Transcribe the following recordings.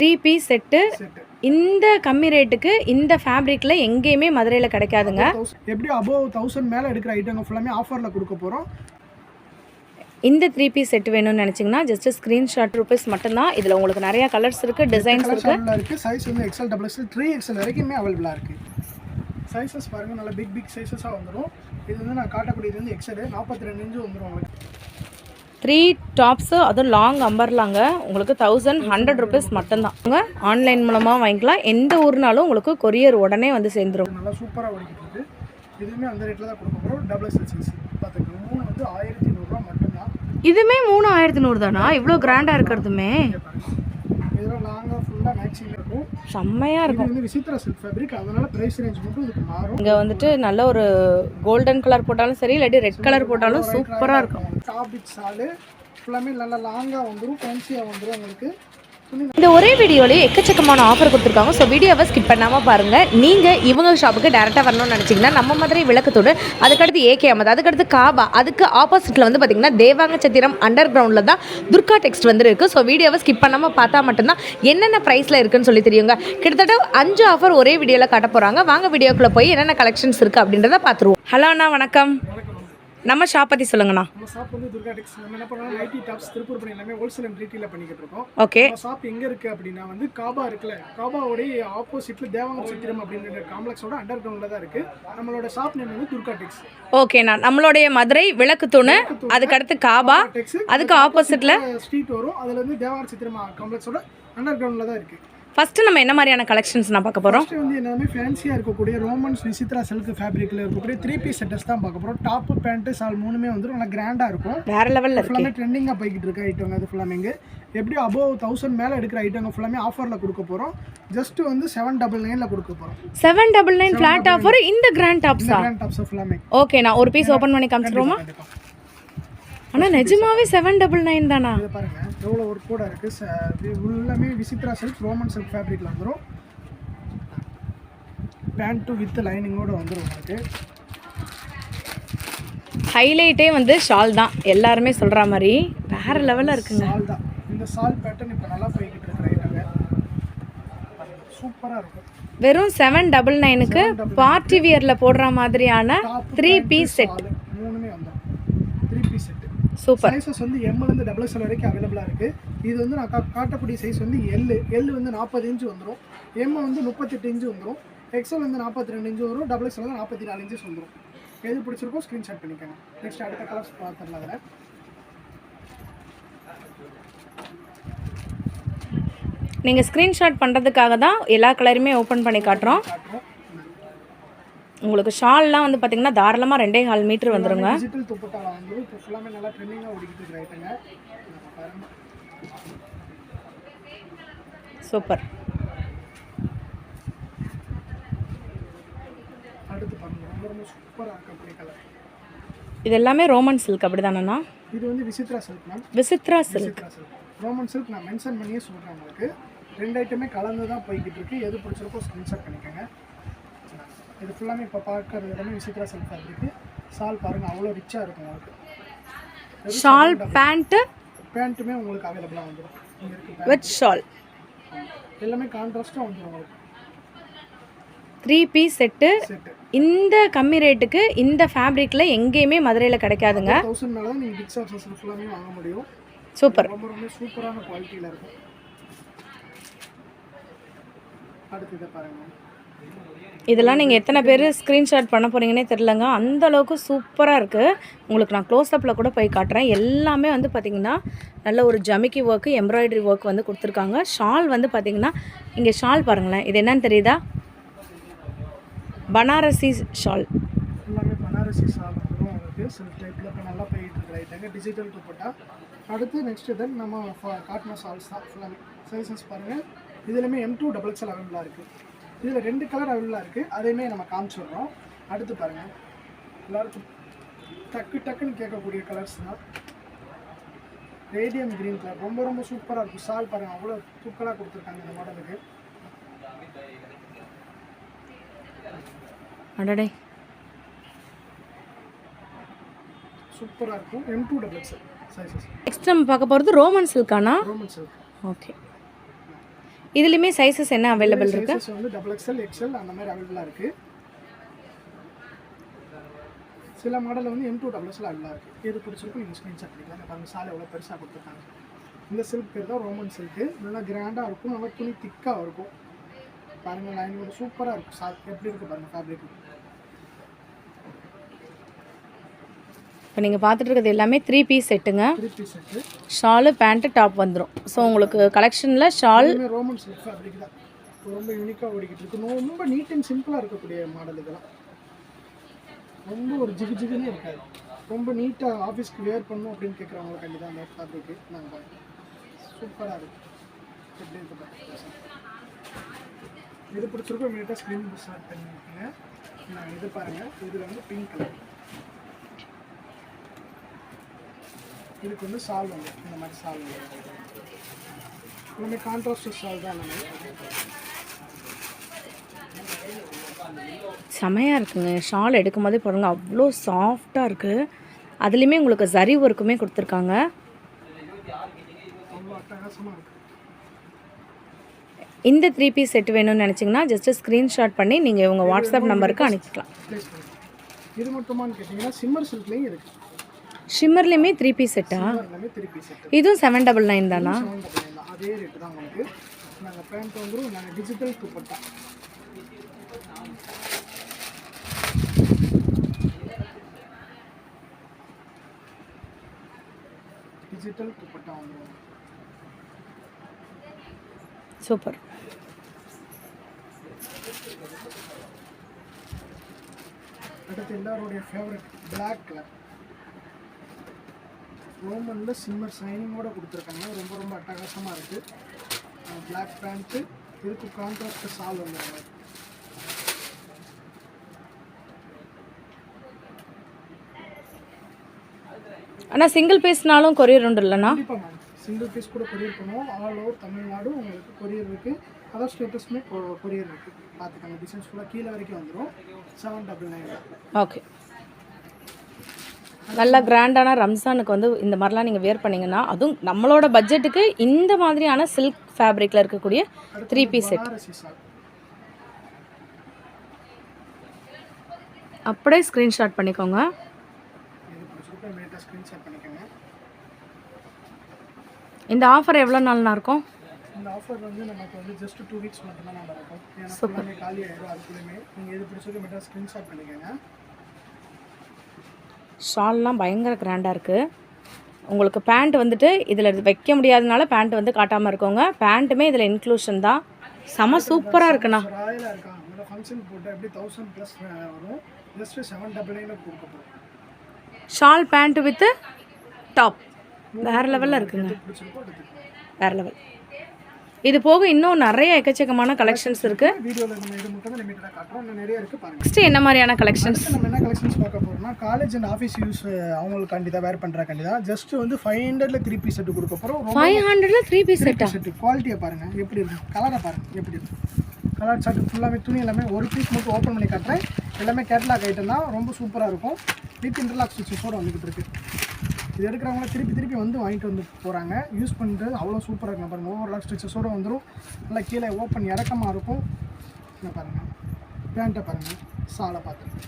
3 piece set இந்த கம்மி ரேட்டுக்கு இந்த ஃபேப்ரிக்ல எங்கேயுமே மதுரையில கிடைக்காதுங்க. எப்படி above 1000 மேல எடுக்கிற ஐட்டங்க ஃபுல்லாமே ஆஃபர்ல கொடுக்க போறோம். இந்த 3 பீஸ் செட் வேணும்னு நினைச்சீங்கன்னா ஜஸ்ட் ஸ்கிரீன்ஷாட் ரூபீஸ் மட்டும்தான். இதில் உங்களுக்கு நிறைய கலர்ஸ் இருக்குது, டிசைன்ஸ் இருக்குது. சைஸ் வந்து XL, XXL, 3XL வரைக்குமே அவைலபிளாக இருக்குது. சைஸஸ் பாருங்கள், நல்லா பிக் சைஸஸாக வந்துடும். இது வந்து நான் காட்டக்கூடியது வந்து XL 42 இன்ச்சு வந்துடும் உங்களுக்கு. 3 டாப்ஸு அதுவும் லாங் அம்பர்லாங்க. உங்களுக்கு 1100 ரூபீஸ் மட்டும்தான். உங்கள் ஆன்லைன் மூலமாக வாங்கிக்கலாம். எந்த ஊர்னாலும் உங்களுக்கு கொரியர் உடனே வந்து சேர்ந்துடும். நல்லா சூப்பராக ஓடிக்கிட்டு இருக்குது. இதுவுமே அந்த ரேட்டில் தான் கொடுக்க போகிறோம். XXL சைஸ் பார்த்துக்கோங்க. 3 வந்து 1100 ரூபா மட்டும்தான். இதுவுமே 3100 தானா? இவ்வளோ கிராண்டாக இருக்கிறதுமே இதெல்லாம் லாங்காக ஃபுல்லாக மேக்ஸிங்கில் இருக்கும். செம்மையாக இருக்கும். இது வந்து விசித்ரா சில்க் ஃபேப்ரிக், அதனால் ப்ரைஸ் ரேஞ்ச் மட்டும் இதுக்கு மாறும். இங்கே வந்துட்டு நல்ல ஒரு கோல்டன் கலர் போட்டாலும் சரி, இல்லாட்டி ரெட் கலர் போட்டாலும் சூப்பராக இருக்கும். டாபிக் சாலு ஃபுல்லாமே நல்லா லாங்காக வந்துடும், ஃபேன்சியாக வந்துடும் உங்களுக்கு. இந்த ஒரே வீடியோலேயே எக்கச்சக்கமான ஆஃபர் கொடுத்துருக்காங்க. ஸோ வீடியோவை ஸ்கிப் பண்ணாமல் பாருங்கள். நீங்கள் இவங்க ஷாப்புக்கு டேரெக்டாக வரணும்னு நினச்சிங்கன்னா நம்ம மதுரை விளக்கத்தோடு, அதுக்கடுத்து ஏகே அமது, அதுக்கடுத்து காபா, அதுக்கு ஆப்போசிட்டில் வந்து பார்த்திங்கன்னா தேவாங்க சத்திரம் அண்டர் கிரவுண்டில் தான் துர்கா டெக்ஸ்ட் வந்து இருக்குது. ஸோ வீடியோவை ஸ்கிப் பண்ணாமல் பார்த்தா மட்டும்தான் என்னென்ன ப்ரைஸில் இருக்குன்னு சொல்லி தெரியுங்க. கிட்டத்தட்ட 5 ஆஃபர் ஒரே வீடியோவில் காட்ட போகிறாங்க. வாங்க வீடியோக்குள்ளே போய் என்னென்ன கலெக்ஷன்ஸ் இருக்குது அப்படின்றத பார்த்துருவோம். ஹலோ அண்ணா, வணக்கம். நம்ம ஷாப் பற்றி சொல்லுங்கண்ணா. நம்ம ஷாப் வந்து துர்கா டெக்ஸ். நம்ம என்ன பண்ணுறோம், நைட்டி டாப்ஸ் திருப்பூர் பண்ணி எல்லாமே ஹோல்சேல் அண்ட் ரீட்டெயிலில் பண்ணிக்கிட்டு இருக்கோம். ஓகே. நம்ம ஷாப் எங்கே இருக்குது அப்படின்னா வந்து காபா இருக்குல்ல, காபாவோடைய ஆப்போசிட்டில் தேவாங்க சத்திரம் அப்படின்ற காம்ப்ளெக்ஸோட அண்டர் கிரவுண்டில் தான் இருக்குது. நம்மளோட ஷாப் நேம் வந்து துர்கா டெக்ஸ். ஓகேண்ணா, நம்மளுடைய மதுரை விளக்குத்தூணு, அதுக்கடுத்து காபா, அதுக்கு ஆப்போசிட்டில் ஸ்ட்ரீட் வரும். அதில் வந்து தேவாங்க சத்திரம் காம்ப்ளெக்ஸோட அண்டர் கிரவுண்டில் தான் இருக்குது. ஃபஸ்ட்டு நம்ம என்ன மாதிரியான கலெக்ஷன்ஸ் நான் பார்க்க போகிறோம்? ஃபஸ்ட்டு வந்து எல்லாமே ஃபேன்சியாக இருக்கக்கூடிய ரோமன்ஸ் விசித்ரா சில்க் ஃபேப்ரிக்கில் இருக்கக்கூடிய 3 பீஸ் செட்டஸ் தான் பார்க்க போகிறோம். டாப்பு, பேண்ட்டு, சால் மூணுமே வந்து நல்லா கிராண்டாக இருக்கும். வேறு லெவலில் ஃபுல்லாமே ட்ரெண்டிங்காக போய்கிட்டு இருக்க ஐட்டங்க. அது ஃபுல்லாமே இங்கே எப்படி above 1000 மேலே எடுக்கிற ஐட்டங்க ஃபுல்லாமே ஆஃபரில் கொடுக்க போகிறோம். ஜஸ்ட் வந்து 799 கொடுக்க போகிறோம். 799 ஃப்ளாட் ஆஃபர். இந்த கிராண்ட் டாப்ஸா? கிராண்ட் டாப்ஸ் ஃபுல்லாமே. ஓகே, நான் ஒரு பீஸ் ஓப்பன் பண்ணி காமிச்சிருவோமா? ஆனால் நிஜமாவே 799 தானா? இதை பாருங்கள் எவ்வளோ ஒரு கூட இருக்குது. உள்ளமே விசித்ரா சில்க் ரோமன் சில்க் ஃபேப்ரிக்கில் வந்துடும். பேண்ட்டு வித் லைனிங்கோடு வந்துடும் உங்களுக்கு. ஹைலைட்டே வந்து ஷால் தான், எல்லாருமே சொல்கிற மாதிரி வேறு லெவலில் இருக்குங்க. ஷால் தான். இந்த ஷால் பேட்டர்ன் இப்போ நல்லா போய்கிட்டு இருக்கிற ஐட்டங்க. சூப்பராக இருக்கும். வெறும் 799க்கு பார்ட்டி வியரில் போடுற மாதிரியான 3 பீஸ் செட் மூணுமே வந்துடும். 3 பீஸ் செட் சூப்பர். சைஸஸ் வந்து எம்லேருந்து XXL வரைக்கும் அவைலபிளாக இருக்குது. இது வந்து நான் காட்டக்கூடிய சைஸ் வந்து எல் வந்து 40 இன்ச்சு வந்துடும், எம் வந்து 38 இன்ச்சு வந்துடும், XL வந்து 42 இன்ச்சு வரும், XXL வந்து 44 இன்ச்சஸ் வந்துடும். எது பிடிச்சிருக்கோ ஸ்க்ரீன்ஷாட் பண்ணிக்கோங்க. நெக்ஸ்ட் அடுத்த கலர்ஸ் பார்த்துடலாம். அதில் நீங்கள் ஸ்க்ரீன்ஷாட் பண்ணுறதுக்காக தான் எல்லா கலருமே ஓப்பன் பண்ணி காட்டுறோம். உங்களுக்கு ஷால்லாம் வந்து பார்த்தீங்கன்னா தாராளமாக 2.5 மீட்டர் வந்துருங்க. டிஜிட்டல் துப்பட்டால வந்து இப்போ ஃபுல்லாமே நல்லா ட்ரெண்டிங்காக ஓடிக்கிட்டு இருக்கிற ஐட்டங்க. சூப்பர். அடுத்து பாருங்க, ரொம்ப சூப்பராக இருக்கக்கூடிய கலர். இது எல்லாமே ரோமன் சில்க் அப்படி தானேண்ணா? இது வந்து Vichitra silk ma'am. Vichitra silk. Roman silk நான் மென்ஷன் பண்ணியே சொல்கிறேன் உங்களுக்கு. 2 ஐட்டமே கலந்து தான் போய்கிட்டு இருக்கு. எது பிடிச்சிருக்கோ ஸ்க்ரீன்ஷாட் பண்ணிக்கோங்க. இது ஃபுல்லாமே இப்போ பார்க்கறது எல்லாமே விசித்ரா சில்க் ஃபேப்ரிக்கு. ஷால் பாருங்கள் அவ்வளோ ரிச்சாக இருக்கும் உங்களுக்கு. ஷால் பேண்ட்டுமே உங்களுக்கு அவைலபிளாக வந்துடும். இங்கே இருக்குது வித் ஷால். எல்லாமே கான்ட்ராஸ்ட்டாக வந்துடும் உங்களுக்கு. 3 பீஸ் செட்டு இந்த கம்மி ரேட்டுக்கு இந்த ஃபேப்ரிக்கில் எங்கேயுமே மதுரையில் கிடைக்காதுங்க. 1000 மேலே தான் நீங்கள் பிக் ஷாப்ஸ் ஃபுல்லாமே வாங்க முடியும். சூப்பர். ரொம்ப சூப்பரான குவாலிட்டியில் இருக்கும். அடுத்து இதை பாருங்கள். இதெல்லாம் நீங்கள் எத்தனை பேர் ஸ்க்ரீன்ஷாட் பண்ண போகிறீங்கன்னே தெரிலங்க. அந்தளவுக்கு சூப்பராக இருக்குது. உங்களுக்கு நான் க்ளோஸ்அப்பில் கூட போய் காட்டுறேன். எல்லாமே வந்து பார்த்திங்கன்னா நல்ல ஒரு ஜமிக்கி ஒர்க்கு, எம்ப்ராய்டரி ஒர்க் வந்து கொடுத்துருக்காங்க. ஷால் வந்து பார்த்திங்கன்னா இங்கே ஷால் பாருங்களேன். இது என்னன்னு தெரியுதா? பனாரசி ஷால். எல்லாமே பனாரசி ஷால் வந்துடும் உங்களுக்கு. சில்க் டைப்பில் இப்போ நல்லா போயிட்டு இருக்கிற ஐட்டங்க. டிஜிட்டல் துப்பட்டா. அடுத்து நெக்ஸ்ட்டு தென் நம்ம காட்டின ஷால்ஸ் தான் ஃபுல்லாமே. சைஸஸ் பாருங்கள். இதுலையுமே M2 XXL அவைலபிளாக இருக்குது. இதில் 2 கலர் அவைலபிளாக இருக்குது. அதையுமே நம்ம காமிச்சிடுறோம். அடுத்து பாருங்கள், எல்லாருக்கும் டக்குன்னு கேட்கக்கூடிய கலர்ஸ் தான். ரேடியம் க்ரீன் கலர் ரொம்ப சூப்பராக இருக்கும். ஷால் பாருங்கள் அவ்வளோ தூக்கலாக கொடுத்துருக்காங்க இந்த மாடலுக்கு. அடடே சூப்பராக இருக்கும். M2 XXL sizes. நெக்ஸ்ட் நம்ம பார்க்க போகிறது ரோமன் சில்கானா? Roman silk. ஓகே. இதுலேயுமே சைஸஸ் என்ன அவைலபிள் இருக்குது? சைஸஸ் வந்து XXL XL அந்த மாதிரி அவைலபிளாக இருக்குது. சில மாடலில் வந்து M2 XXL அவைலபிளாக இருக்குது. எது பிடிச்சிருக்கும் நீங்கள் ஸ்க்ரீன்ஷாட் பண்ணிக்கலாம். பாருங்கள் சாலை எவ்வளோ பெருசாக கொடுத்துருக்காங்க. இந்த சில்க் பேர் தான் ரோமன் சில்க்கு. நல்லா கிராண்டாக இருக்கும், நல்லா துணி திக்காக இருக்கும். பாருங்கள் லைனோட சூப்பராக இருக்கும். எப்படி இருக்குது பாருங்கள் ஃபேப்ரிக். இப்போ நீங்கள் பார்த்துட்டு இருக்கிறது எல்லாமே 3 பீஸ் செட்டுங்க. 3 piece set. Shawl pant top வந்துடும். ஸோ உங்களுக்கு கலெக்ஷனில் ஷால் ரோமன் சில்க் ஃபேப்ரிக் தான் ரொம்ப யூனிக்காக ஓடிக்கிட்டு இருக்கு. ரொம்ப நீட் அண்ட் சிம்பிளாக இருக்கக்கூடிய மாடல் இதெல்லாம். ரொம்ப ஒரு ஜிகு ஜிகுன்னு இருக்காது. ரொம்ப நீட்டாக ஆஃபீஸ்க்கு வேர் பண்ணணும் அப்படின்னு கேட்குறவங்களுக்காண்டி தான் அந்த ஃபேப்ரிக்கு நாங்கள் சூப்பராக இருக்கும். எப்படி இருக்கு பார்த்து இது பிடிச்சிருக்கோம். இமீடியட்டாக ஸ்க்ரீன் ஸ்டார்ட் பண்ணியிருக்கீங்க. நான் இது பாருங்கள், இதில் வந்து பிங்க் கலர். இதுக்கு வந்து சால் வந்து இந்த மாதிரி சால் வந்து எல்லாமே கான்ட்ராஸ்ட் சால் தான். நம்ம செமையாக இருக்குங்க. ஷால் எடுக்கும் போதே பாருங்கள் அவ்வளோ சாஃப்டாக இருக்குது. அதுலேயுமே உங்களுக்கு ஜரி ஒர்க்குமே கொடுத்துருக்காங்க. ரொம்ப அட்டகாசமாக இருக்குது. இந்த 3 பீஸ் செட் வேணும்னு நினச்சிங்கன்னா ஜஸ்ட்டு ஸ்க்ரீன்ஷாட் பண்ணி நீங்கள் உங்கள் வாட்ஸ்அப் நம்பருக்கு அனுப்பிக்கலாம். இது மட்டுமான்னு கேட்டிங்கன்னா சிம்மர் சில்க்லேயும் இருக்குது. ஷிம்மர்லேயுமே 3 பீஸ் செட்டா? எல்லாமே 3 பீஸ் செட். இதுவும் 799 தானா? அதே ரேட்டு தான் உங்களுக்கு. நாங்கள் பேண்ட் வந்துடும். நாங்கள் டிஜிட்டல் துப்பட்டா. டிஜிட்டல் துப்பட்டா வந்துடும். சூப்பர். அடுத்து எல்லாருடைய ஃபேவரட் பிளாக் கலர். ரோமனில் சிம்மர் சைனிங்கோடு கொடுத்துருக்காங்க. ரொம்ப ரொம்ப அட்டகாசமாக இருக்குது. பிளாக் பேண்ட்டு, இதுக்கு கான்ட்ராஸ்ட் சால் வந்துடுங்க. ஆனால் சிங்கிள் பீஸ்னாலும் கொரியர் உண்டு இல்லைண்ணா? கண்டிப்பாக மேம், சிங்கிள் பீஸ் கூட கொரியர் பண்ணுவோம். ஆல் ஓவர் தமிழ்நாடு உங்களுக்கு கொரியர் இருக்குது. அதான் ஸ்டேட்டஸுமே கொரியர் இருக்குது. பார்த்துக்கோங்க. டிசைன்ஸ் ஃபுல்லாக கீழே வரைக்கும் வந்துடும். 799. ஓகே. நல்லா கிராண்டான ரம்ஸானுக்கு வந்து இந்த மாதிரிலாம் நீங்கள் வேர் பண்ணிங்கன்னா, அதுவும் நம்மளோட பட்ஜெட்டுக்கு இந்த மாதிரியான சில்க் ஃபேப்ரிக்கில் இருக்கக்கூடிய 3 பீஸ் செட் அப்படியே ஸ்க்ரீன்ஷாட் பண்ணிக்கோங்க. இந்த ஆஃபர் எவ்வளோ நாள்னா இருக்கும்? இந்த ஆஃபர் வந்து நமக்கு வந்து ஜஸ்ட் 2 வீக்ஸ் மட்டும்தான் நல்லா இருக்கும். ஏன்னா காலி ஆகிடும். அதுக்குள்ளேயுமே நீங்கள் எது பிடிச்சது மட்டும் ஸ்க்ரீன்ஷாட் பண்ணிக்கோங்க. ஷால்லாம் பயங்கர கிராண்டாக இருக்குது. உங்களுக்கு பேண்ட் வந்துட்டு இதில் வைக்க முடியாதனால பேண்ட் வந்து காட்டாமல் இருக்கோங்க. பேண்ட்டுமே இதில் இன்க்ளூஷன் தான். செம சூப்பராக இருக்குண்ணா. ராயலாக இருக்கா. உங்களோட ஃபங்க்ஷன் போட்டு எப்படி 1000+ வரும். ஜஸ்ட் 799 கொடுக்க போகிறோம். ஷால் பேண்ட் வித் டாப் வேறு லெவலில் இருக்குங்க. வேறு லெவல். இது போக இன்னும் நிறைய எக்கச்சக்கமான கலெக்ஷன்ஸ் இருக்குது. வீடியோவில் நம்ம இது மட்டும் தான் லிமிட்டடாக காட்டுறோம். இன்னும் நிறைய இருக்குது பாருங்கள். நெக்ஸ்ட்டு என்ன மாதிரியான கலெக்ஷன்ஸ்? நம்ம என்ன கலெக்ஷன்ஸ் பார்க்க போகிறோம்னா, காலேஜ் அண்ட் ஆஃபீஸ் யூஸ் அவங்களுக்காண்டி தான் வேர் பண்ணுறாக்காண்டி தான். ஜஸ்ட் வந்து 500ல் 3 பீஸ் செட்டு கொடுக்க போகிறோம். 500ல் 3 பீஸ் செட்டா? செட்டு குவாலிட்டியை பாருங்கள் எப்படி இருக்குது. கலரை பாருங்கள் எப்படி இருக்குது. கலர் சார்ட் ஃபுல்லாகவே துணி எல்லாமே ஒரு பீஸ் மட்டும் ஓப்பன் பண்ணி காட்டுறேன். எல்லாமே கேட்லாக் ஐட்டம் தான். ரொம்ப சூப்பராக இருக்கும். வித் இன்டர்லாக் ஸ்டிச்சஸோடு வந்துக்கிட்டு இருக்குது. இது எடுக்கிறவங்க திருப்பி வந்து வாங்கிட்டு வந்து போகிறாங்க. யூஸ் பண்ணுறது அவ்வளோ சூப்பராக இருக்கும். பாருங்கள் ஓவர்லாக் ஸ்டிச்சஸோடு வந்துடும். நல்லா கீழே ஓப்பன் இறக்கமாக இருக்கும். என்ன பாருங்கள் பேண்ட்டை பாருங்கள். சாலை பார்த்துருங்க.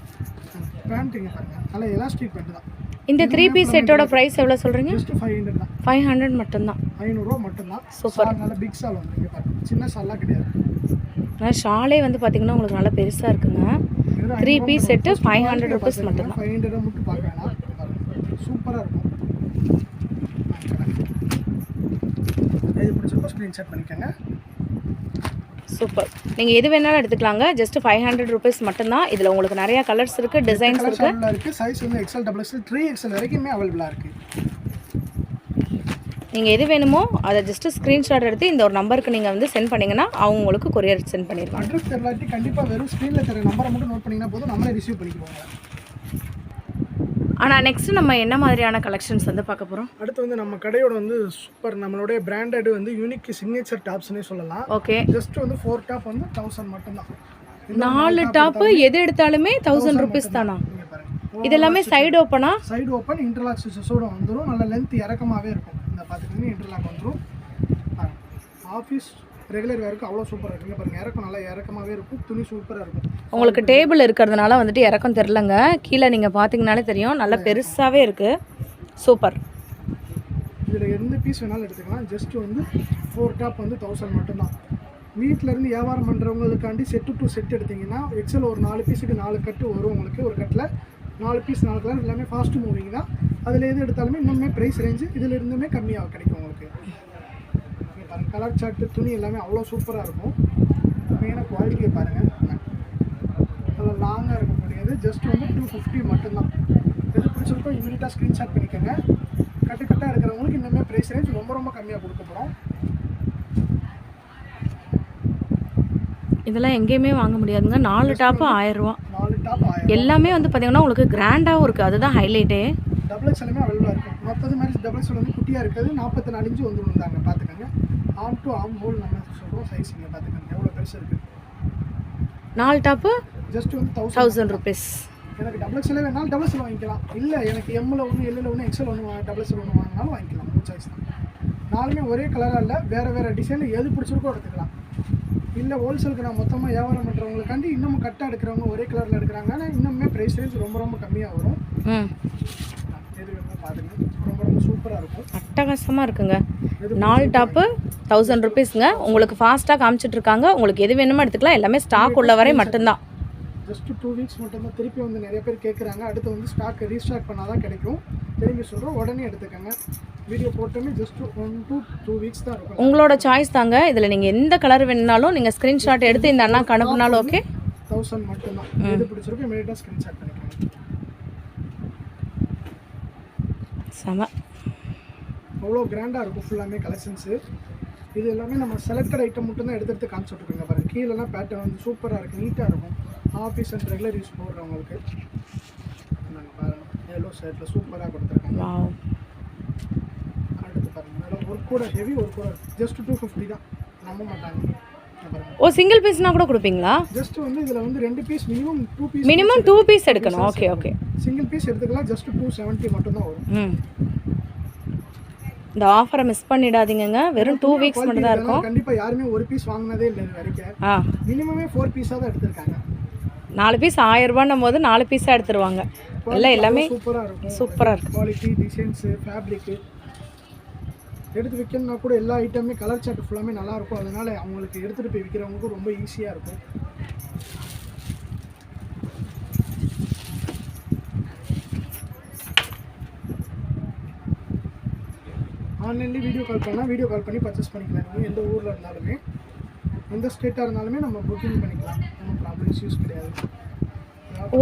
பேண்ட்டுங்க பாருங்கள். நல்லா எலாஸ்டிக் பேண்ட்டு தான். இந்த 3 பீஸ் செட்டோட ப்ரைஸ் எவ்வளோ சொல்கிறீங்க? ஜஸ்ட் 500 தான். 500 மட்டும்தான். 500 ரூபா மட்டும்தான். சூப்பர். நல்லா பிக் சால் வந்து இங்கே பாருங்கள். சின்ன சால்லாம் கிடையாது. ஆனால் ஷாலே வந்து பார்த்திங்கன்னா உங்களுக்கு நல்லா பெருசாக இருக்குங்க. 3 பீஸ் செட்டு 500 ருபீஸ் மட்டும்தான். 500 மட்டும் பார்க்க வேணாம். சூப்பராக இருக்கும். இது பிடிச்சிருக்கோம். ஸ்க்ரீன்ஷாட் பண்ணிக்கோங்க. சூப்பர். நீங்கள் எது வேணாலும் எடுத்துக்கலாங்க. ஜஸ்ட் 500 ருபீஸ் மட்டும்தான். இதில் உங்களுக்கு நிறையா கலர்ஸ் இருக்குது, டிசைன்ஸ் இருக்குது. சைஸ் வந்து XL, XXL, 3XL வரைக்குமே அவைலபிளாக இருக்குது. நீங்கள் எது வேணுமோ அதை ஜஸ்ட்டு ஸ்க்ரீன்ஷாட் எடுத்து இந்த ஒரு நம்பருக்கு நீங்கள் வந்து சென்ட் பண்ணிங்கன்னா அவங்க உங்களுக்கு கொரியர் சென்ட் பண்ணிடுவாங்க. அட்ரஸ் தெரியலாட்டி கண்டிப்பாக வெறும் ஸ்க்ரீனில் தர நம்பரை மட்டும் நோட் பண்ணிங்கன்னா போதும், நம்மளே ரிசீவ் பண்ணிக்குவாங்க. ஆனால் நெக்ஸ்ட்டு நம்ம என்ன மாதிரியான கலெக்ஷன்ஸ் வந்து பார்க்க போகிறோம்? அடுத்து வந்து நம்ம கடையோட வந்து சூப்பர் நம்மளுடைய பிராண்டட் வந்து யூனிக் சிக்னேச்சர் டாப்ஸ்னே சொல்லலாம். ஓகே. ஜஸ்ட் வந்து 4 டாப் வந்து 1000 மட்டும்தான். 4 டாப்பு எது எடுத்தாலுமே 1000 ருபீஸ் தானா? இதெல்லாமே சைடு ஓப்பனா? சைடு ஓப்பன் இன்டர்லாக் ஸ்டிச்சஸோடு வந்துடும். நல்ல லென்த் இறக்கமாகவே இருக்கும். இந்த பார்த்துக்கிட்டிங்கன்னா இன்டர்லாக் வந்துடும். ஆஃபீஸ் ரெகுலர் வேருக்கு அவ்வளோ சூப்பராக இருக்குங்க. பாருங்கள் இறக்கம் நல்லா இறக்கமாகவே இருக்கும், துணி சூப்பராக இருக்கும். உங்களுக்கு டேபிள் இருக்கிறதுனால வந்துட்டு இறக்கம் தெரிலங்க, கீழே நீங்கள் பார்த்தீங்கனாலே தெரியும், நல்லா பெருசாகவே இருக்குது. சூப்பர். இதில் எந்த பீஸ் வேணாலும் எடுத்துக்கலாம். ஜஸ்ட்டு வந்து 4 டாப் வந்து 1000 மட்டும்தான். வீட்டிலேருந்து வியாபாரம் பண்ணுறவங்களுக்காண்டி செட்டு டு செட் எடுத்திங்கன்னா எக்ஸல் ஒரு 4 பீஸுக்கு 4 கட்டு வரும் உங்களுக்கு. ஒரு கட்டில் 4 பீஸ் 4 கலர் எல்லாமே ஃபாஸ்ட் மூவிங் தான். அதில் எது எடுத்தாலுமே இன்னுமே ப்ரைஸ் ரேஞ்சு இதில் இருந்துமே கம்மியாக கிடைக்கும் உங்களுக்கு. நீங்கள் பாருங்கள் கலர் சார்ட்டு துணி எல்லாமே அவ்வளோ சூப்பராக இருக்கும். மெயினாக குவாலிட்டியை பாருங்கள், நல்லா லாங்காக இருக்கக்கூடியது. ஜஸ்ட் வந்து 250 மட்டும்தான். எது பிடிச்சிருக்கோ இமீடியட்டாக ஸ்க்ரீன்ஷாட் பண்ணிக்கோங்க. கட்டாக இருக்கிறவங்களுக்கு இன்னுமே ப்ரைஸ் ரேஞ்ச் ரொம்ப ரொம்ப கம்மியாக கொடுக்க போகிறோம். இதெல்லாம் எங்கேயுமே வாங்க முடியாதுங்க. 4 டாப்பு 1000 ரூபா. 4 டாப் 1000. எல்லாமே வந்து பார்த்தீங்கன்னா உங்களுக்கு கிராண்டாகவும் இருக்குது, அதுதான் ஹைலைட்டே. டபுள் எக்ஸ்எல்லுமே அவைலபிளாக இருக்கும். மற்றது மாதிரி டபுள் எக்ஸ்எல் வந்து குட்டியாக இருக்குது, 44 இன்ச்சு வந்துருந்தாங்க. பார்த்துக்கோங்க. ஆம் டு ஆம் ஹோல் நம்ம சொல்கிறோம் சைஸ். இங்கே பார்த்துக்கோங்க எவ்வளோ பெருசு இருக்குது. 4 டாப்பு ஜஸ்ட் வந்து 1000 ருபீஸ். எனக்கு டபுள் எக்ஸ்எல் வேணாலும் டபுள் எக்ஸ்எல் வாங்கிக்கலாம். இல்லை எனக்கு எம்மில் ஒன்று எல்லில் ஒன்று எக்ஸ்எல் ஒன்று டபுள் எக்ஸ்எல் ஒன்று வாங்கினாலும் வாங்கிக்கலாம். உங்கள் சாய்ஸ் தான். நாலுமே ஒரே கலராக இல்லை, வேறு டிசைனில் எது பிடிச்சிருக்கோ எடுத்துக்கலாம். இல்லை ஹோல்சேலுக்கு நான் மொத்தமாக வியாபாரம் பண்ணுறவங்களுக்காண்டி இன்னமும் கட்டாக எடுக்கிறவங்க ஒரே கலரில் எடுக்கிறாங்க. ஆனால் இன்னுமே ப்ரைஸ் ரேஞ்ச் ரொம்ப ரொம்ப கம்மியாக வரும். எது வேணுமோ பாருங்க, ரொம்ப ரொம்ப சூப்பராக இருக்கும். அட்டகாசமாக இருக்குங்க. 4 டாப்பு 1000 ருபீஸுங்க. உங்களுக்கு ஃபாஸ்ட்டாக காமிச்சிட்டு இருக்காங்க. உங்களுக்கு எது வேணுமோ எடுத்துக்கலாம். எல்லாமே ஸ்டாக் உள்ள வரை மட்டும்தான். ஜஸ்ட் 2 வீக்ஸ் மட்டும்தான். திருப்பி வந்து நிறைய பேர் கேட்குறாங்க. அடுத்து வந்து ஸ்டாக் ரீஸ்டாக் பண்ணால் தான் கிடைக்கும். திரும்பி சொல்கிறோம், உடனே எடுத்துக்கோங்க. வீடியோ போட்டோமே ஜஸ்ட் 1 to 2 வீக்ஸ் தான் இருக்கும். உங்களோட சாய்ஸ் தாங்க. இதில் நீங்கள் எந்த கலர் வேணுனாலும் நீங்கள் ஸ்க்ரீன்ஷாட் எடுத்து இந்த அண்ணாக்கு அனுப்புனாலும் ஓகே. 1000 மட்டும்தான். எது பிடிச்சிருக்கோ இமீடியட்டாக ஸ்க்ரீன்ஷாட் பண்ணிக்கோங்க. செம. அவ்வளோ கிராண்டாக இருக்கும் ஃபுல்லாமே கலெக்ஷன்ஸு. இது எல்லாமே நம்ம செலக்டட் ஐட்டம் மட்டும் தான் எடுத்து காமிச்சுட்ருக்கோங்க. பாருங்கள் கீழெல்லாம் பேட்டர்ன் வந்து சூப்பராக இருக்குது, நீட்டாக இருக்கும். ஆஃபீஸ் அண்ட் ரெகுலர் யூஸ் போடுறவங்களுக்கு நாங்கள் பாருங்கள் எல்லோ ஷர்ட்டில் சூப்பராக கொடுத்துருக்காங்க. அடுத்து பாருங்கள் நல்லா ஒர்க் கூட ஹெவி ஒர்க் கூட ஜஸ்ட் 250 தான். நம்ப மாட்டாங்க. ஓ சிங்கிள் பீஸ்னா கூட கொடுப்பீங்களா? ஜஸ்ட் வந்து இதில் வந்து 2 பீஸ் மினிமம் 2 பீஸ் எடுக்கணும். Okay okay. சிங்கிள் பீஸ் எடுத்துக்கலாம். ஜஸ்ட் 270 மட்டும்தான் வரும். இந்த ஆஃபரை மிஸ் பண்ணிடாதீங்க. வெறும் 2 வீக்ஸ் மட்டும் தான் இருக்கும். கண்டிப்பாக யாருமே ஒரு பீஸ் வாங்கினதே இல்லை இது வரைக்கும். மினிமமே 4 பீஸாக தான் எடுத்திருக்காங்க. 4 பீஸ் 1000 ரூபான்னும் போது 4 பீஸாக எடுத்துருவாங்க. எல்லாமே சூப்பராக இருக்கும். சூப்பராக இருக்கும். குவாலிட்டி, டிசைன்ஸு, ஃபேப்ரிக்கு எடுத்து விற்கணும்னா கூட எல்லா ஐட்டமே கலர் சார்ட் ஃபுல்லாமே நல்லாயிருக்கும். அதனால் அவங்களுக்கு எடுத்துகிட்டு போய் விற்கிறவங்களுக்கும் ரொம்ப ஈஸியாக இருக்கும். ஆன்லைன்லேயே வீடியோ கால் பண்ணால் வீடியோ கால் பண்ணி பர்ச்சேஸ் பண்ணிக்கலாம். நீங்கள் எந்த ஊரில் இருந்தாலுமே எந்த ஸ்டேட்டாக இருந்தாலுமே நம்ம புக்கிங் பண்ணிக்கலாம். ஒன்றும் ப்ராப்ளம் இஷ்யூஸ் கிடையாது.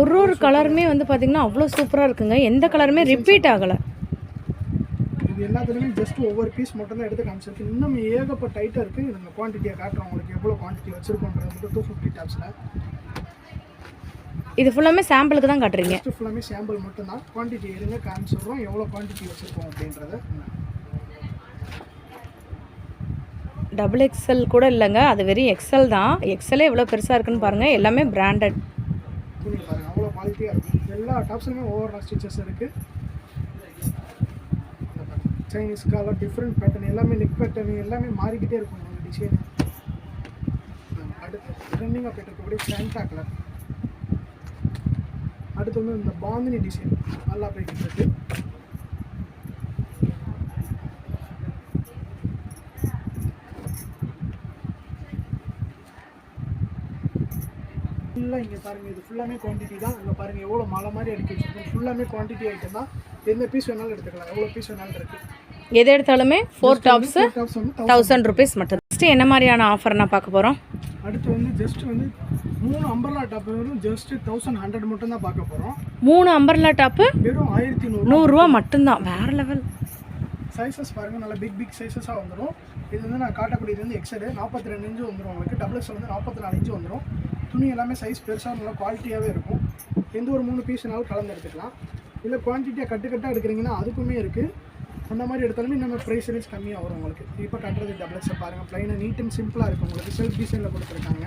ஒரு கலருமே வந்து பார்த்திங்கன்னா அவ்வளோ சூப்பராக இருக்குங்க. எந்த கலருமே ரிப்பீட் ஆகலை. இது எல்லாத்துலேயுமே ஜஸ்ட் ஒவ்வொரு பீஸ் மட்டும் தான் எடுத்து காமிச்சிருக்கு. இன்னும் ஏகப்பட்ட ஐட்டம் இருக்குது. நாங்கள் குவான்டிட்டியை காட்டுறோம் உங்களுக்கு எவ்வளோ குவான்டிட்டி வச்சுருக்கோன்றது மட்டும் 250 டாப்ஸில். இது ஃபுல்லாமே சாம்பிளுக்கு தான் காட்டுறீங்க? ஜஸ்ட் ஃபுல்லாமே சாம்பிள் மட்டும்தான். குவான்டிட்டி எடுங்க காமிச்சிடுறோம் எவ்வளோ குவான்டிட்டி வச்சுருக்கோம் அப்படின்றத. டபுள் எக்ஸ்எல் கூட இல்லைங்க, அது வெறும் எக்ஸ்எல் தான். எக்ஸ்எல்லே எவ்வளோ பெருசாக இருக்குன்னு பாருங்கள். எல்லாமே பிராண்டட். துணி பாருங்கள் அவ்வளோ குவாலிட்டியாக இருக்கும். எல்லா டாப்ஸ்லையுமே ஓவர் ஸ்டிச்சஸ் இருக்குது. சைனீஸ் காலர் டிஃப்ரெண்ட் பேட்டர்ன் எல்லாமே நெக் பேட்டர்ன் எல்லாமே மாறிக்கிட்டே இருக்கும் உங்கள் டிசைன். அடுத்து ட்ரெண்டிங்காக போய்ட்டு இருக்கக்கூடிய சாண்டா கலர். அடுத்து வந்து இந்த பாந்தினி டிசைன் நல்லா போய்கிட்டு இருக்கு. ஃபுல்லாக இங்கே பாருங்கள் இது ஃபுல்லாமே குவான்டிட்டி தான். இங்கே பாருங்கள் எவ்வளோ மலை மாதிரி அடிக்க வச்சுருக்கோம். ஃபுல்லாமே குவான்டிட்டி ஐட்டம் தான். எந்த பீஸ் வேணாலும் எடுத்துக்கலாம். எவ்வளோ பீஸ் வேணாலும் இருக்குது. எது எடுத்தாலுமே 4 டாப்ஸ் 1000 ருபீஸ் மட்டும். நெக்ஸ்ட் என்ன மாதிரியான ஆஃபர் நான் பார்க்க போகிறோம்? அடுத்து வந்து ஜஸ்ட் வந்து 3 அம்பர்லா டாப் வெறும் ஜஸ்ட் 1100 மட்டும் தான் பார்க்க போகிறோம். 3 அம்பர்லா டாப்பு வெறும் 1100 ரூபா மட்டும்தான். வேறு லெவல். சைஸஸ் பாருங்கள் நல்லா பிக் சைஸஸாக வந்துடும். இது வந்து நான் காட்டக்கூடியது வந்து எக்ஸல் 42 இன்ச்சு வந்துடும் உங்களுக்கு. டபுள் எக்ஸல் வந்து 44 இன்ச்சு வந்துடும். துணி எல்லாமே சைஸ் பெருசாக நல்லா குவாலிட்டியாகவே இருக்கும். எந்த ஒரு 3 பீஸ்னாலும் கலந்து எடுத்துக்கலாம். இல்லை குவான்டிட்டியாக கட்டாக எடுக்கிறீங்கன்னா அதுக்குமே இருக்குது. அந்த மாதிரி எடுத்தாலுமே நம்ம ப்ரைஸ் ரேஞ்ச் கம்மியாக வரும் உங்களுக்கு. இப்போ கட்டுறது டபுள் எக்ஸல் பாருங்கள். ப்ளைனாக நீட் அண்ட் சிம்பிளாக இருக்கும் உங்களுக்கு. செல்ஃப் டிசைனில் கொடுத்துருக்காங்க.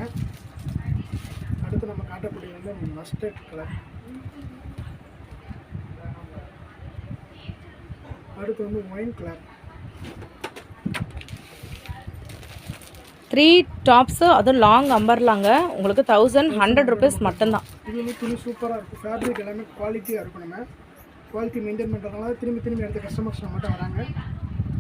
அடுத்து நம்ம காட்டக்கூடியது வந்து மஸ்டர்ட் கலர். அடுத்து வந்து ஒயின் கலர். 3 டாப்ஸு அதுவும் லாங் அம்பர்லாங்க உங்களுக்கு 1100 ருபீஸ் மட்டும்தான். இது வந்து துணி சூப்பராக இருக்கும். ஃபேப்ரிக் எல்லாமே குவாலிட்டியாக இருக்கும். நம்ம குவாலிட்டி மெயின்டைன் பண்ணுறதுனால திரும்பி எடுத்த கஸ்டமர்ஸ் மட்டும் வராங்க.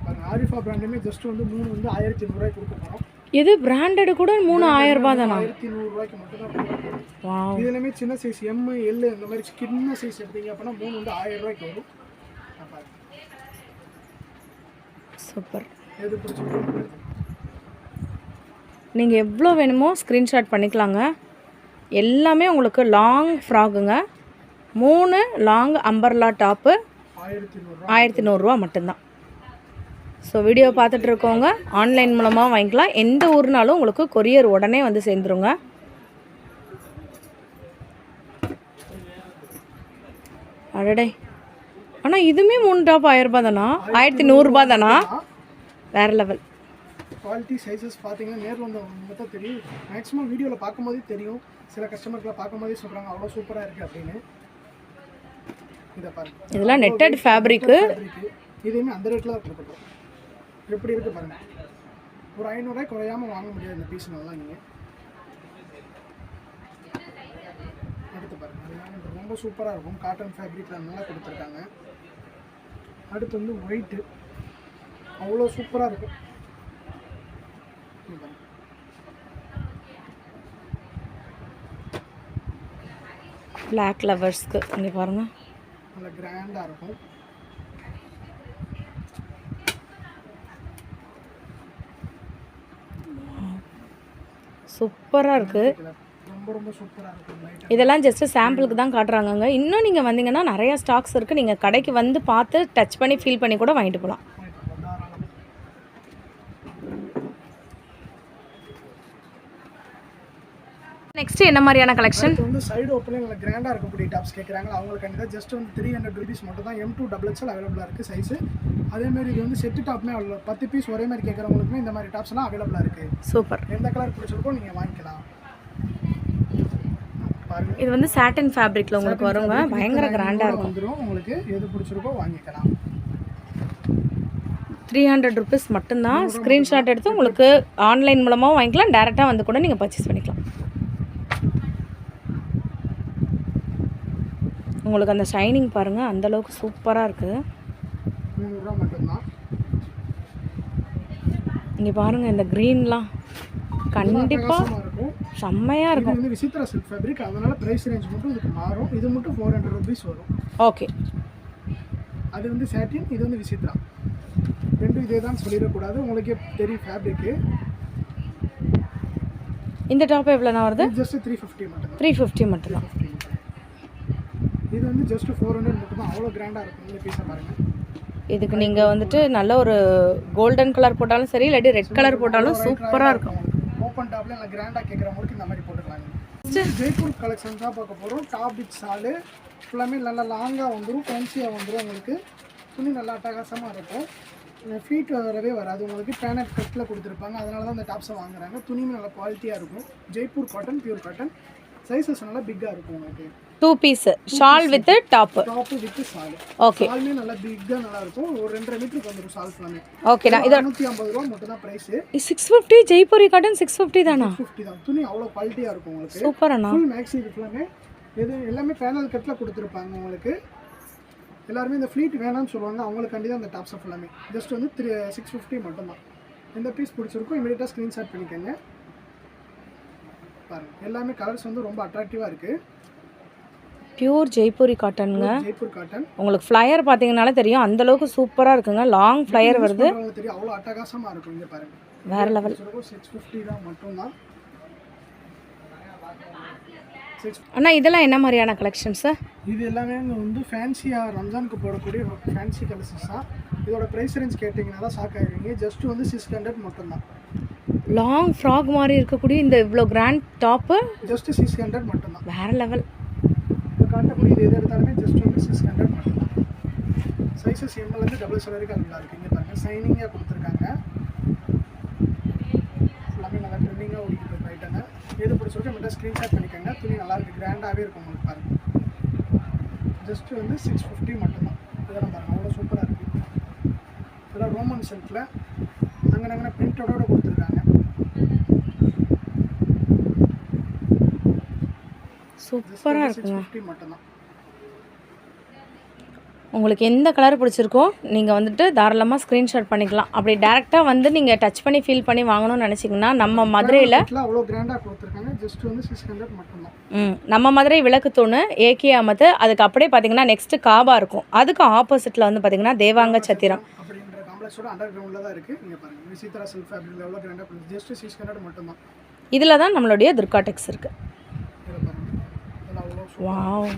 பாருங்கள், ஆரிஃபா பிராண்டுமே ஜஸ்ட் வந்து 3 வந்து 1100 கொடுக்க போகிறோம். இது பிராண்டட் கூட 3000 ரூபாய் தானா? 1100 மட்டும் தான் கொடுக்கும். இதுலையுமே சின்ன சைஸ் M, L இந்த மாதிரி சின்ன சைஸ் எடுத்தீங்க அப்படின்னா 3 வந்து 1000 வரும். சூப்பர். எது பிடிச்சிருக்கோ நீங்கள் எவ்வளோ வேணுமோ ஸ்க்ரீன்ஷாட் பண்ணிக்கலாங்க. எல்லாமே உங்களுக்கு லாங் ஃப்ராகுங்க. 3 லாங் அம்பர்லா டாப்பு 1100 ரூபா மட்டும்தான். ஸோ வீடியோ பார்த்துட்டு இருக்கவங்க ஆன்லைன் மூலமாக வாங்கிக்கலாம். எந்த ஊர்னாலும் உங்களுக்கு கொரியர் உடனே வந்து சேர்ந்துருங்க. அடடே, ஆனால் இதுவுமே 3 டாப் 1000 ரூபா தானா? 1100 ரூபா தானா? வேறு லெவல். குவாலிட்டி சைஸஸ் பார்த்தீங்கன்னா நேரில் வந்து மட்டும் தெரியும். மேக்ஸிமம் வீடியோவில் பார்க்கும்போதே தெரியும். சில கஸ்டமர்களை பார்க்கும்போதே சொல்கிறாங்க அவ்வளோ சூப்பராக இருக்குது அப்படின்னு. இதை பாருங்கள், இதெல்லாம் நெட்டட் ஃபேப்ரிக்கு. இதையுமே அந்த ரேட்டில் தான் கொடுக்குறோம். எப்படி இருக்குது பாருங்கள். ஒரு 500 ரூபாய் குறையாமல் வாங்க முடியாது இந்த பீஸ். நல்லா நீங்கள் அடுத்து பாருங்கள், ரொம்ப சூப்பராக இருக்கும். காட்டன் ஃபேப்ரிக்கில் நல்லா கொடுத்துருக்காங்க. அடுத்து வந்து ஒயிட்டு அவ்வளோ சூப்பராக இருக்கும். பிளாக் லவர்ஸ்க்கு இங்கே பாருங்கள், நல்லா கிராண்டாக இருக்கும். சூப்பராக இருக்குது. ரொம்ப சூப்பராக இருக்கும். இதெல்லாம் ஜஸ்ட்டு சாம்பிளுக்கு தான் காட்டுறாங்கங்க. இன்னும் நீங்கள் வந்தீங்கன்னா நிறையா ஸ்டாக்ஸ் இருக்குது. நீங்கள் கடைக்கு வந்து பார்த்து டச் பண்ணி ஃபீல் பண்ணி கூட வாங்கிட்டு போகலாம். நெக்ஸ்ட் என்ன மாதிரியான கலெக்ஷன்? வந்து சைடு ஓப்பனிங் நல்லா கிராண்டாக இருக்கக்கூடிய டாப்ஸ் கேட்குறாங்க. அவங்களுக்கு தான் ஜஸ்ட் வந்து 300 ருபீஸ் மட்டும் தான். M2 XXL அவைலபிளாக இருக்குது சைஸு. அதேமாதிரி இது வந்து செட்டு டாப்மே அவ்வளோ 10 பீஸ் ஒரே மாதிரி கேட்குறவங்களுக்குமே இந்த மாதிரி டாப்ஸ்லாம் அவைலபிளாக இருக்குது. சூப்பர். எந்த கலர் பிடிச்சிருக்கோ நீங்கள் வாங்கிக்கலாம். பாருங்கள், இது வந்து சாட்டின் ஃபேப்ரிக்கில் உங்களுக்கு வருங்க. பயங்கர கிராண்டாக இருக்கும். வந்துடும். உங்களுக்கு எது பிடிச்சிருக்கோ வாங்கிக்கலாம். 300 ருபீஸ் மட்டும்தான். ஸ்க்ரீன்ஷாட் எடுத்து உங்களுக்கு ஆன்லைன் மூலமாக வாங்கிக்கலாம். டேரெக்டாக வந்து கூட நீங்கள் பர்ச்சேஸ் பண்ணிக்கலாம். உங்களுக்கு அந்த ஷைனிங் பாருங்கள், அந்தளவுக்கு சூப்பராக இருக்குது. 300 ரூபா மட்டும்தான். இங்கே பாருங்கள், இந்த க்ரீன்லாம் கண்டிப்பாக செம்மையாக இருக்கும். இது வந்து விசித்ரா சில்க் ஃபேப்ரிக், அதனால ப்ரைஸ் ரேஞ்ச் மட்டும் இதுக்கு மாறும். இது மட்டும் 400 ருபீஸ் வரும். ஓகே. அது வந்து சாட்டின், இது வந்து விசித்ரா. ரெண்டும் இதே தான் சொல்லிடக்கூடாது, உங்களுக்கே தெரியும் ஃபேப்ரிக்கு. இந்த டாப் எவ்வளோண்ணா வருது? ஜஸ்ட் 350 மட்டும். 350 மட்டும்தான். இது வந்து ஜஸ்ட் 400 மட்டும் தான். அவ்வளோ கிராண்டாக இருக்கும். இந்த பீஸை பாருங்கள். இதுக்கு நீங்கள் வந்துட்டு நல்ல ஒரு கோல்டன் கலர் போட்டாலும் சரி, இல்லாட்டி ரெட் கலர் போட்டாலும் சூப்பராக இருக்கும். ஓப்பன் டாப்பில் நல்லா கிராண்டாக கேட்குறவங்களுக்கு இந்த மாதிரி போட்டுக்கலாங்க. ஜெய்ப்பூர் கலெக்ஷன் தான் பார்க்க போகிறோம். டாப் வித் ஷாலு ஃபுல்லாமே நல்லா லாங்காக வந்துடும், ஃபேன்சியாக வந்துடும். உங்களுக்கு துணி நல்லா அட்டகாசமாக இருக்கும். ஃபீட் வரவே வராது. உங்களுக்கு பேனட் கட்டில் கொடுத்துருப்பாங்க. அதனால தான் இந்த டாப்ஸை வாங்குறாங்க. துணியும் நல்லா குவாலிட்டியாக இருக்கும். Jaipur cotton, pure cotton. Sizes நல்லா பிக்காக இருக்கும். உங்களுக்கு 2 piece shawl with top with shawl. Okay. ஷால்மே நல்லா பிக்கா நல்லா இருக்கும். ஒரு 2.5 மீட்டருக்கு வந்துரும் ஷால் ஃபுல்லாமே. ஓகேடா. இது 150 ரூபாய் மட்டும் தான் பிரைஸ். 650 ஜெய்ப்பூரி காட்டன் 650 தானா? 650 தான். துணி அவ்வளோ குவாலிட்டியா இருக்கும் உங்களுக்கு. சூப்பர் அண்ணா. ஃபுல் மேக்ஸி இது ஃபுல்லாமே எல்லாமே பேனல் கட்ல கொடுத்துருப்பாங்க உங்களுக்கு. எல்லாருமே இந்த ஃப்ளீட் வேணாம்னு சொல்லுவாங்க. அவங்களுக்காண்டி தான் இந்த டாப்ஸ் ஃபுல்லாமே. ஜஸ்ட் வந்து 650 மட்டும் தான். எந்த பீஸ் பிடிச்சிருக்கோ இமிடியேட்டாக ஸ்க்ரீன்ஷாட் பண்ணிக்கோங்க. பாருங்க, எல்லாமே கலர்ஸ் வந்து ரொம்ப அட்ராக்டிவாக இருக்குது. பியூர் ஜெய்ப்பூரி காட்டனுங்க. ஜெய்ப்பூர் காட்டன். உங்களுக்கு ஃப்ளையர் பார்த்தீங்கனாலே தெரியும், அந்த அளவுக்கு சூப்பராக இருக்குங்க. லாங் ஃப்ளையர் வருது. தெரியும், அவ்வளோ அட்டகாசமாக இருக்கும். இங்கே பாருங்க, வேற லெவல். 650 தான் மட்டும் தான். அண்ணா இதெல்லாம் என்ன மாதிரியான கலெக்ஷன்ஸ்? இது எல்லாமே வந்து ஃபேன்சியாக ரம்ஜானுக்கு போடக்கூடிய ஃபேன்சி கலெக்ஷன்ஸ் தான். இதோட ப்ரைஸ் ரேஞ்ச் கேட்டிங்கன்னா தான் ஷாக் ஆகிடுவீங்க. ஜஸ்ட் வந்து 600 மட்டும்தான். லாங் ஃப்ராக் மாதிரி இருக்கக்கூடிய இந்த இவ்வளோ கிராண்ட் டாப்பு ஜஸ்ட் 600 மட்டும்தான். வேற லெவல். இப்போ காட்டக்கூடிய இது எது எடுத்தாலுமே ஜஸ்ட் வந்து 600 மட்டும்தான். சைஸஸ் எம்எல்லேருந்து XXL வரைக்கும் அவைலபிளாக இருக்குது. இங்கே பாருங்கள், சைனிங்காக கொடுத்துருக்காங்க. எல்லாமே நல்லா ட்ரெண்டிங்காக ஓடிக்கிட்டு இருக்கு ஐட்டங்க. எது பிடிச்சிருக்கோ மட்டும் ஸ்க்ரீன்ஷாட் பண்ணிக்கோங்க. துணி நல்லாயிருக்கு, கிராண்டாகவே இருக்கும் உங்களுக்கு. பாருங்கள், ஜஸ்ட் வந்து 650 மட்டும்தான். இதெல்லாம் பாருங்கள், அவ்வளோ சூப்பராக இருக்குது. இதெல்லாம் ரோமன் சில்கில் அங்கே பிரிண்டோட கொடுத்துருக்காங்க. சூப்பராக இருக்குங்க. 650 மட்டும்தான். உங்களுக்கு எந்த கலர் பிடிச்சிருக்கோ நீங்கள் வந்துட்டு தாராளமாக ஸ்க்ரீன்ஷாட் பண்ணிக்கலாம். அப்படி டேரெக்டாக வந்து நீங்கள் டச் பண்ணி ஃபீல் பண்ணி வாங்கணும்னு நினச்சிங்கன்னா நம்ம மதுரையில் அவ்வளோ கிராண்டாக கொடுத்துருக்காங்க. ஜஸ்ட் வந்து 600 மட்டும்தான். நம்ம மதுரை விளக்கு தூண் ஏகே அமத்து, அதுக்கு அப்படியே பார்த்தீங்கன்னா நெக்ஸ்ட்டு காபா இருக்கும். அதுக்கு ஆப்போசிட்டில் வந்து பார்த்தீங்கன்னா தேவாங்க சத்திரம் அப்படின்ற காம்ப்ளெக்ஸோட அண்டர் கிரவுண்டில் தான் இருக்குது. நீங்கள் பாருங்கள் விசித்ரா சில்க் ஃபேப்ரிக் எவ்வளோ கிராண்டாக கொடுத்து ஜஸ்ட் 600 மட்டும்தான். இதில் தான் நம்மளுடைய துர்கா டெக்ஸ் இருக்குது. இதில் பாருங்கள், இதெல்லாம் அவ்வளோ வாவ்.